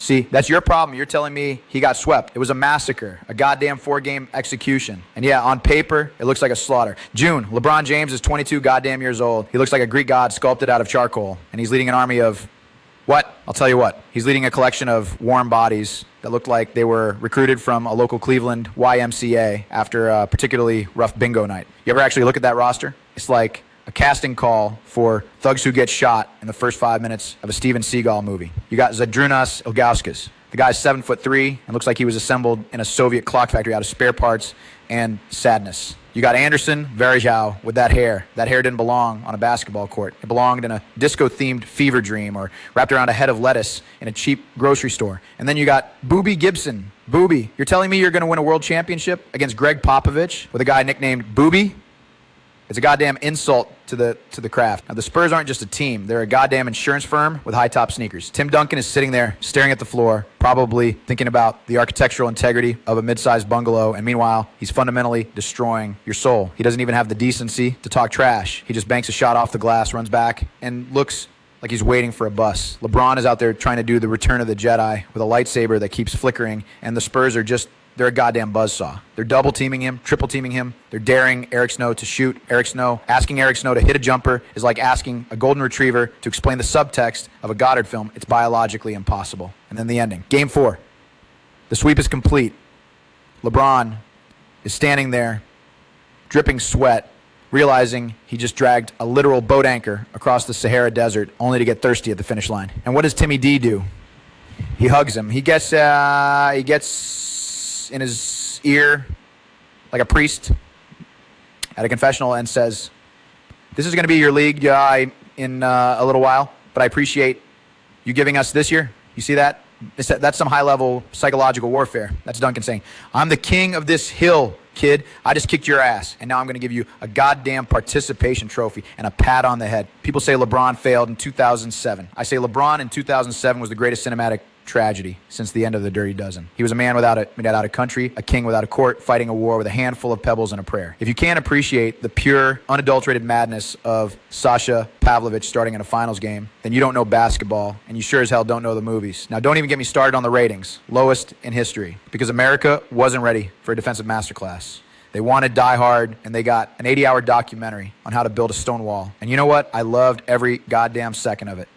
See, that's your problem. You're telling me he got swept. It was a massacre, a goddamn 4-game execution. And yeah, on paper, it looks like a slaughter. June, LeBron James is 22 goddamn years old. He looks like a Greek god sculpted out of charcoal. And he's leading an army of what? I'll tell you what. He's leading a collection of warm bodies that looked like they were recruited from a local Cleveland YMCA after a particularly rough bingo night. You ever actually look at that roster? It's like a casting call for thugs who get shot in the first 5 minutes of a Steven Seagal movie. You got Zydrunas Ilgauskas. The guy's 7'3" and looks like he was assembled in a Soviet clock factory out of spare parts and sadness. You got Anderson Varejao with that hair. That hair didn't belong on a basketball court. It belonged in a disco-themed fever dream or wrapped around a head of lettuce in a cheap grocery store. And then you got Boobie Gibson. Boobie, you're telling me you're going to win a world championship against Greg Popovich with a guy nicknamed Boobie? It's a goddamn insult to the craft. Now, the Spurs aren't just a team. They're a goddamn insurance firm with high-top sneakers. Tim Duncan is sitting there staring at the floor, probably thinking about the architectural integrity of a mid-sized bungalow, and meanwhile, he's fundamentally destroying your soul. He doesn't even have the decency to talk trash. He just banks a shot off the glass, runs back, and looks like he's waiting for a bus. LeBron is out there trying to do the Return of the Jedi with a lightsaber that keeps flickering, and the Spurs are just... they're a goddamn buzzsaw. They're double teaming him, triple teaming him. They're daring Eric Snow to shoot Eric Snow. Asking Eric Snow to hit a jumper is like asking a golden retriever to explain the subtext of a Goddard film. It's biologically impossible. And then the ending. Game 4. The sweep is complete. LeBron is standing there, dripping sweat, realizing he just dragged a literal boat anchor across the Sahara Desert only to get thirsty at the finish line. And what does Timmy D do? He hugs him. He gets in his ear like a priest at a confessional and says, this is going to be your league in a little while, but I appreciate you giving us this year. You see that? That's some high-level psychological warfare. That's Duncan saying, I'm the king of this hill, kid. I just kicked your ass, and now I'm going to give you a goddamn participation trophy and a pat on the head. People say LeBron failed in 2007. I say LeBron in 2007 was the greatest cinematic tragedy since the end of the Dirty Dozen. He was a man without a country, a king without a court, fighting a war with a handful of pebbles and a prayer. If you can't appreciate the pure, unadulterated madness of Sasha Pavlovich starting in a finals game, then you don't know basketball, and you sure as hell don't know the movies. Now, don't even get me started on the ratings. Lowest in history. Because America wasn't ready for a defensive masterclass. They wanted Die Hard, and they got an 80-hour documentary on how to build a stone wall. And you know what? I loved every goddamn second of it.